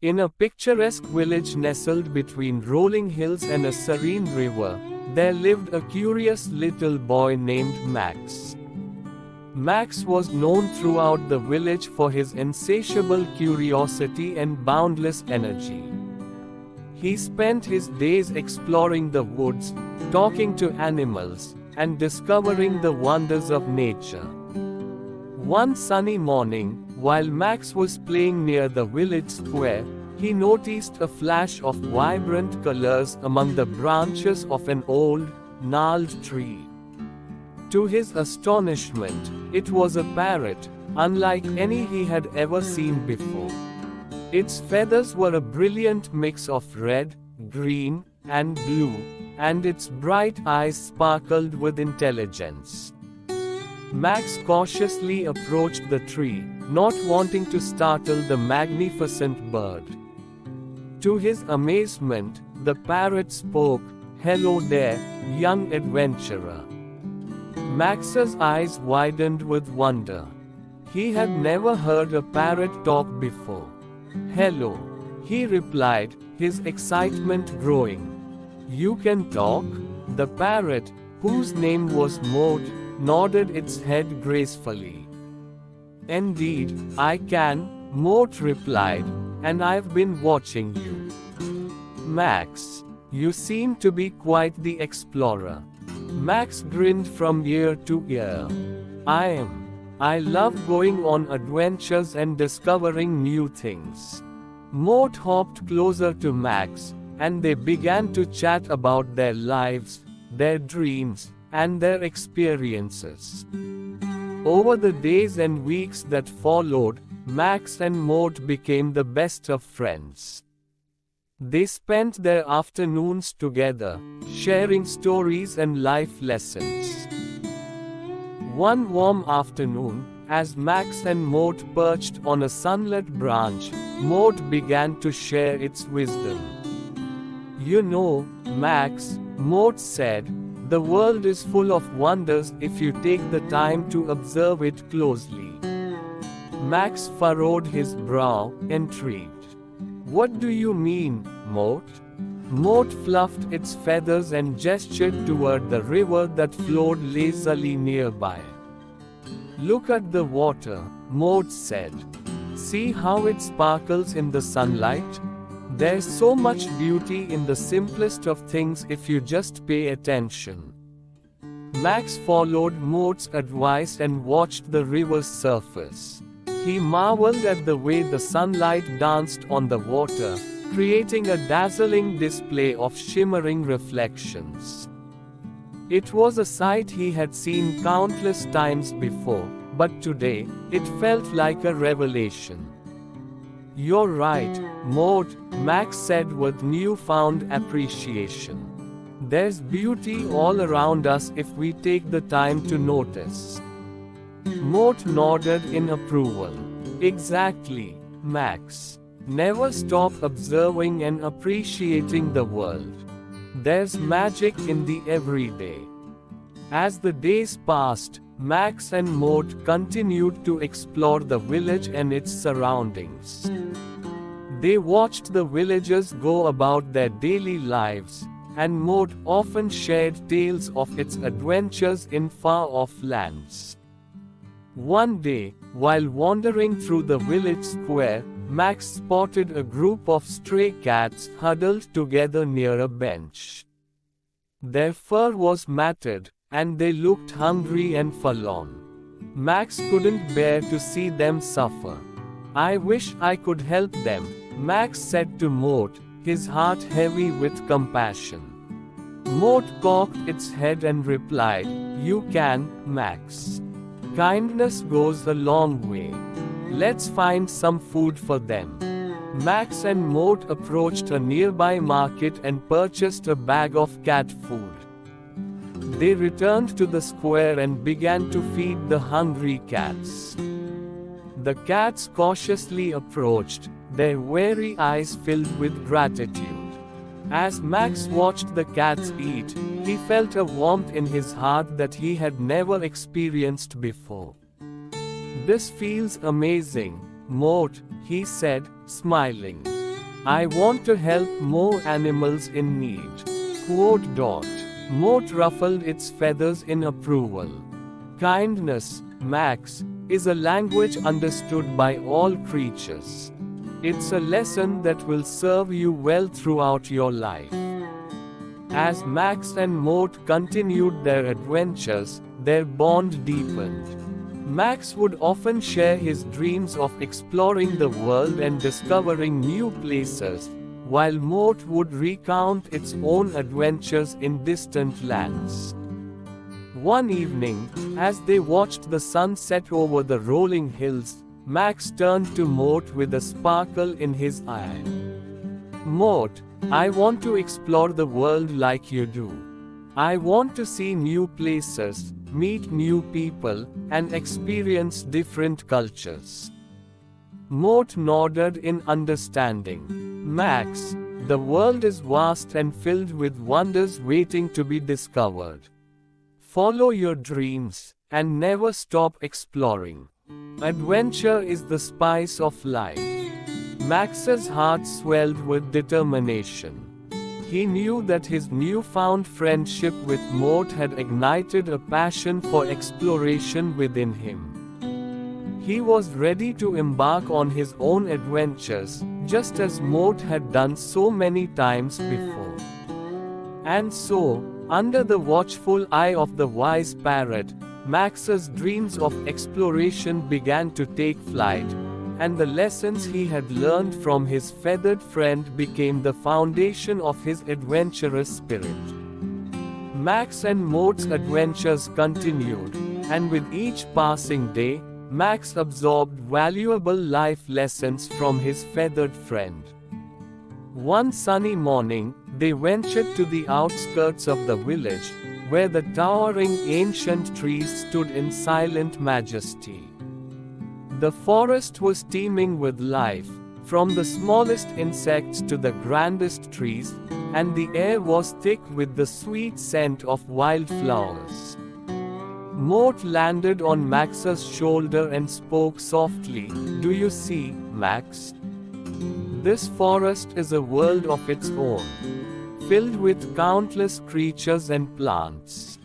In a picturesque village nestled between rolling hills and a serene river, there lived a curious little boy named Max. Max was known throughout the village for his insatiable curiosity and boundless energy. He spent his days exploring the woods, talking to animals, and discovering the wonders of nature. One sunny morning, while Max was playing near the village square, he noticed a flash of vibrant colors among the branches of an old, gnarled tree. To his astonishment, it was a parrot, unlike any he had ever seen before. Its feathers were a brilliant mix of red, green, and blue, and its bright eyes sparkled with intelligence. Max cautiously approached the tree, not wanting to startle the magnificent bird. To his amazement, the parrot spoke, "Hello there, young adventurer." Max's eyes widened with wonder. He had never heard a parrot talk before. "Hello," he replied, his excitement growing. "You can talk?" The parrot, whose name was Maud, nodded its head gracefully. "Indeed, I can," Maud replied, "and I've been watching you. Max, you seem to be quite the explorer." Max grinned from ear to ear. "I am. I love going on adventures and discovering new things." Maud hopped closer to Max, and they began to chat about their lives, their dreams, and their experiences. Over the days and weeks that followed, Max and Maud became the best of friends. They spent their afternoons together, sharing stories and life lessons. One warm afternoon, as Max and Maud perched on a sunlit branch, Maud began to share its wisdom. "You know, Max," Maud said, "the world is full of wonders if you take the time to observe it closely." Max furrowed his brow, intrigued. "What do you mean, Maud?" Maud fluffed its feathers and gestured toward the river that flowed lazily nearby. "Look at the water," Maud said. "See how it sparkles in the sunlight? There's so much beauty in the simplest of things if you just pay attention." Max followed Maud's advice and watched the river's surface. He marveled at the way the sunlight danced on the water, creating a dazzling display of shimmering reflections. It was a sight he had seen countless times before, but today, it felt like a revelation. "You're right, Maud," Max said with newfound appreciation. "There's beauty all around us if we take the time to notice." Maud nodded in approval. "Exactly, Max. Never stop observing and appreciating the world. There's magic in the everyday." As the days passed, Max and Maud continued to explore the village and its surroundings. They watched the villagers go about their daily lives, and Maud often shared tales of its adventures in far-off lands. One day, while wandering through the village square, Max spotted a group of stray cats huddled together near a bench. Their fur was matted, and they looked hungry and forlorn. Max couldn't bear to see them suffer. "I wish I could help them," Max said to Maud, his heart heavy with compassion. Maud cocked its head and replied, "You can, Max. Kindness goes a long way. Let's find some food for them." Max and Maud approached a nearby market and purchased a bag of cat food. They returned to the square and began to feed the hungry cats. The cats cautiously approached, their weary eyes filled with gratitude. As Max watched the cats eat, he felt a warmth in his heart that he had never experienced before. "This feels amazing, Maud," he said, smiling. I want to help more animals in need. Quote. Mort ruffled its feathers in approval. Kindness, Max, is a language understood by all creatures. It's a lesson that will serve you well throughout your life. As Max and Mort continued their adventures, their bond deepened. Max would often share his dreams of exploring the world and discovering new places, while Mort would recount its own adventures in distant lands. One evening, as they watched the sun set over the rolling hills, Max turned to Mort with a sparkle in his eye. Mort, I want to explore the world like you do. I want to see new places, meet new people, and experience different cultures. Mort nodded in understanding. Max, the world is vast and filled with wonders waiting to be discovered. Follow your dreams, and never stop exploring. Adventure is the spice of life. Max's heart swelled with determination. He knew that his newfound friendship with Mort had ignited a passion for exploration within him. He was ready to embark on his own adventures, just as Mort had done so many times before. And so, under the watchful eye of the wise Parrot, Max's dreams of exploration began to take flight, and the lessons he had learned from his feathered friend became the foundation of his adventurous spirit. Max and Mort's adventures continued, and with each passing day, Max absorbed valuable life lessons from his feathered friend. One sunny morning, they ventured to the outskirts of the village, where the towering ancient trees stood in silent majesty. The forest was teeming with life, from the smallest insects to the grandest trees, and the air was thick with the sweet scent of wildflowers. Mort landed on Max's shoulder and spoke softly. Do you see, Max? This forest is a world of its own, filled with countless creatures and plants.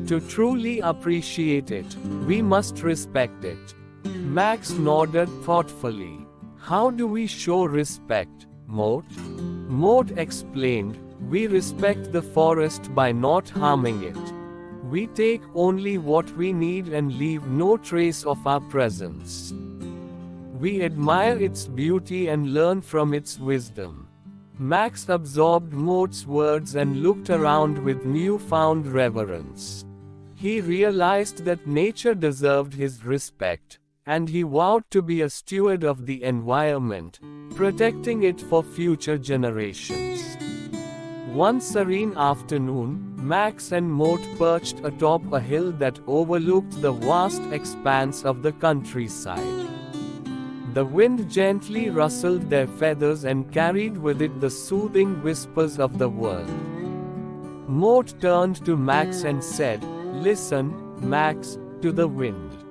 To truly appreciate it, we must respect it. Max nodded thoughtfully. How do we show respect, Mort? Mort explained, we respect the forest by not harming it. We take only what we need and leave no trace of our presence. We admire its beauty and learn from its wisdom. Max absorbed Mort's words and looked around with newfound reverence. He realized that nature deserved his respect, and he vowed to be a steward of the environment, protecting it for future generations. One serene afternoon, Max and Mort perched atop a hill that overlooked the vast expanse of the countryside. The wind gently rustled their feathers and carried with it the soothing whispers of the world. Mort turned to Max and said, Listen, Max, to the wind.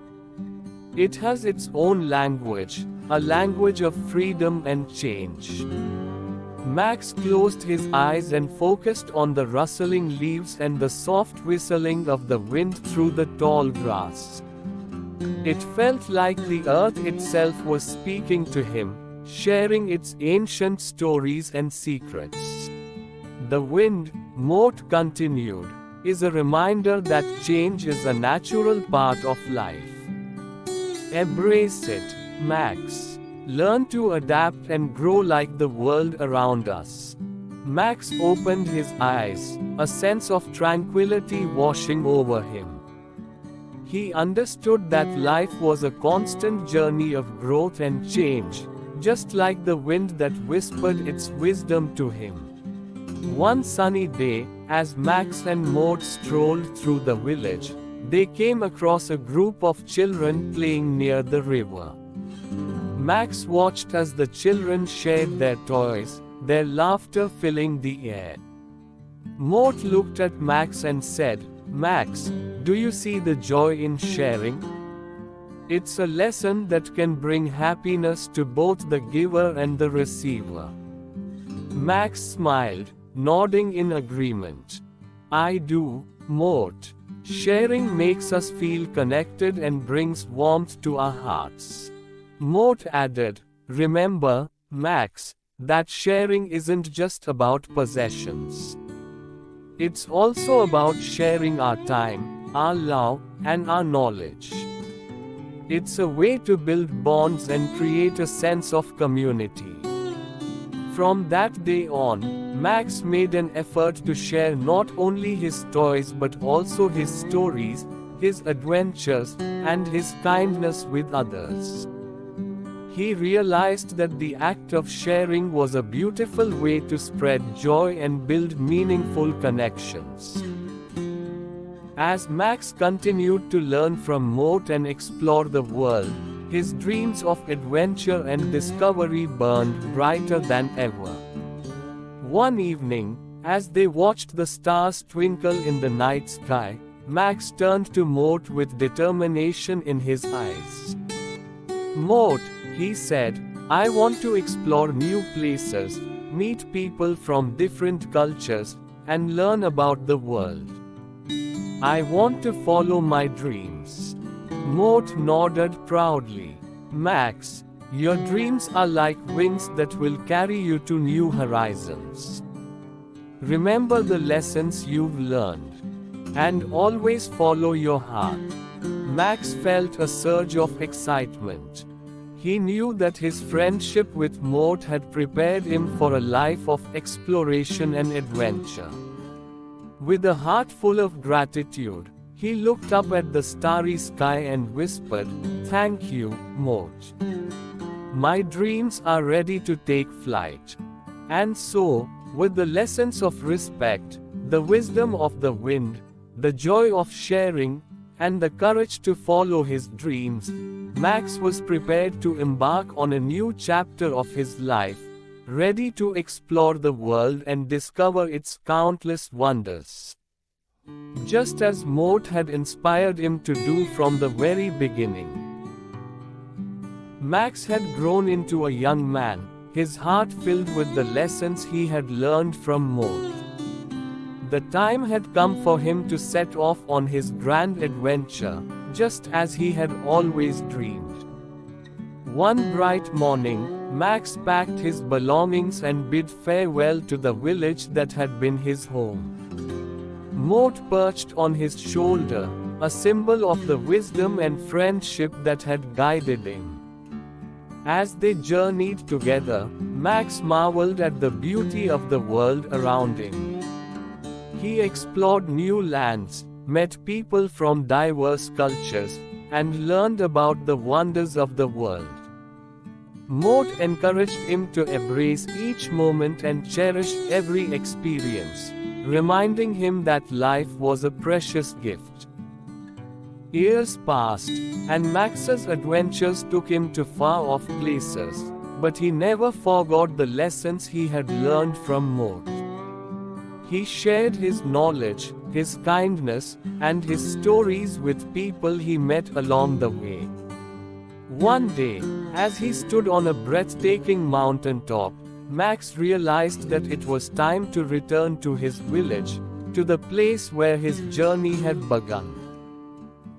It has its own language, a language of freedom and change. Max closed his eyes and focused on the rustling leaves and the soft whistling of the wind through the tall grass. It felt like the earth itself was speaking to him, sharing its ancient stories and secrets. The wind, Mort continued, is a reminder that change is a natural part of life. Embrace it, Max. Learn to adapt and grow like the world around us. Max opened his eyes, a sense of tranquility washing over him. He understood that life was a constant journey of growth and change, just like the wind that whispered its wisdom to him. One sunny day, as Max and Mort strolled through the village, they came across a group of children playing near the river. Max watched as the children shared their toys, their laughter filling the air. Mort looked at Max and said, Max, do you see the joy in sharing? It's a lesson that can bring happiness to both the giver and the receiver. Max smiled, nodding in agreement. I do, Mort. Sharing makes us feel connected and brings warmth to our hearts. Mort added, remember, Max, that sharing isn't just about possessions. It's also about sharing our time, our love, and our knowledge. It's a way to build bonds and create a sense of community. From that day on, Max made an effort to share not only his toys but also his stories, his adventures, and his kindness with others. He realized that the act of sharing was a beautiful way to spread joy and build meaningful connections. As Max continued to learn from Mort and explore the world, his dreams of adventure and discovery burned brighter than ever. One evening, as they watched the stars twinkle in the night sky, Max turned to Mort with determination in his eyes. Mort, he said, I want to explore new places, meet people from different cultures, and learn about the world. I want to follow my dreams. Mort nodded proudly. Max, your dreams are like wings that will carry you to new horizons. Remember the lessons you've learned. And always follow your heart. Max felt a surge of excitement. He knew that his friendship with Mort had prepared him for a life of exploration and adventure. With a heart full of gratitude, he looked up at the starry sky and whispered, Thank you, Mort. My dreams are ready to take flight. And so, with the lessons of respect, the wisdom of the wind, the joy of sharing, and the courage to follow his dreams, Max was prepared to embark on a new chapter of his life, ready to explore the world and discover its countless wonders. Just as Mort had inspired him to do from the very beginning. Max had grown into a young man, his heart filled with the lessons he had learned from Mort. The time had come for him to set off on his grand adventure, just as he had always dreamed. One bright morning, Max packed his belongings and bid farewell to the village that had been his home. Mort perched on his shoulder, a symbol of the wisdom and friendship that had guided him. As they journeyed together, Max marveled at the beauty of the world around him. He explored new lands, met people from diverse cultures, and learned about the wonders of the world. Mort encouraged him to embrace each moment and cherish every experience, reminding him that life was a precious gift. Years passed, and Max's adventures took him to far-off places, but he never forgot the lessons he had learned from Mort. He shared his knowledge, his kindness, and his stories with people he met along the way. One day, as he stood on a breathtaking mountaintop, Max realized that it was time to return to his village, to the place where his journey had begun.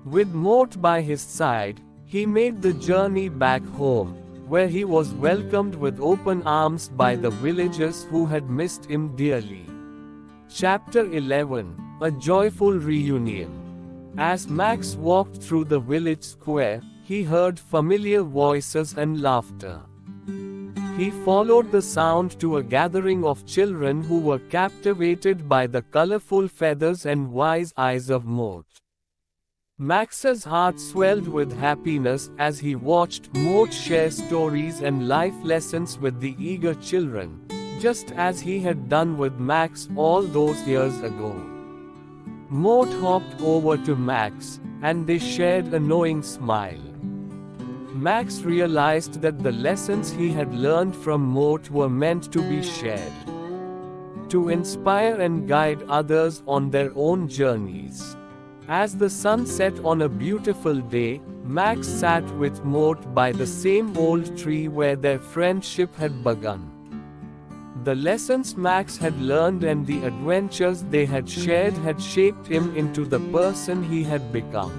With Mort by his side, he made the journey back home, where he was welcomed with open arms by the villagers who had missed him dearly. Chapter 11 – A Joyful Reunion. As Max walked through the village square, he heard familiar voices and laughter. He followed the sound to a gathering of children who were captivated by the colorful feathers and wise eyes of Mort. Max's heart swelled with happiness as he watched Mort share stories and life lessons with the eager children, just as he had done with Max all those years ago. Mort hopped over to Max, and they shared a knowing smile. Max realized that the lessons he had learned from Mort were meant to be shared, to inspire and guide others on their own journeys. As the sun set on a beautiful day, Max sat with Mort by the same old tree where their friendship had begun. The lessons Max had learned and the adventures they had shared had shaped him into the person he had become.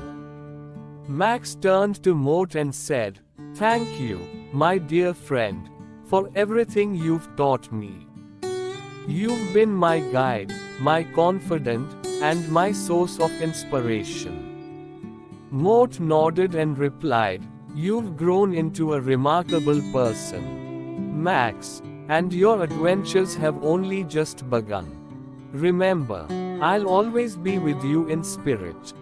Max turned to Mort and said, "Thank you, my dear friend, for everything you've taught me. You've been my guide, my confidant, and my source of inspiration." Mort nodded and replied, "You've grown into a remarkable person, Max, and your adventures have only just begun. Remember, I'll always be with you in spirit."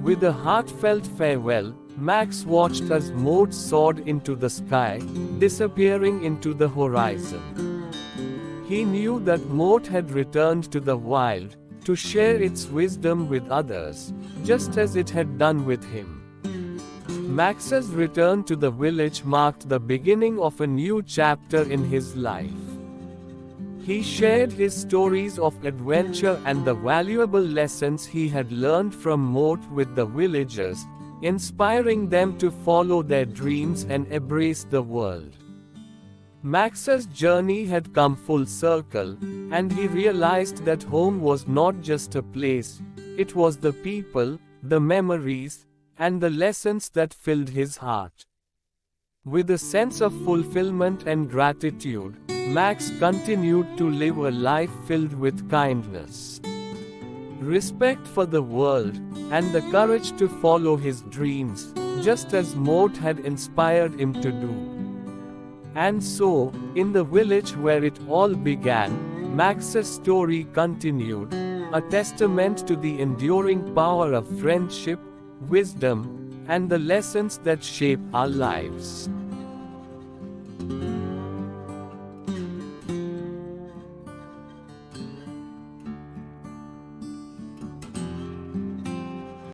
With a heartfelt farewell, Max watched as Mort soared into the sky, disappearing into the horizon. He knew that Mort had returned to the wild, to share its wisdom with others, just as it had done with him. Max's return to the village marked the beginning of a new chapter in his life. He shared his stories of adventure and the valuable lessons he had learned from Mort with the villagers, inspiring them to follow their dreams and embrace the world. Max's journey had come full circle, and he realized that home was not just a place, it was the people, the memories, and the lessons that filled his heart. With a sense of fulfillment and gratitude, Max continued to live a life filled with kindness, respect for the world, and the courage to follow his dreams, just as Mort had inspired him to do. And so, in the village where it all began, Max's story continued, a testament to the enduring power of friendship, wisdom, and the lessons that shape our lives.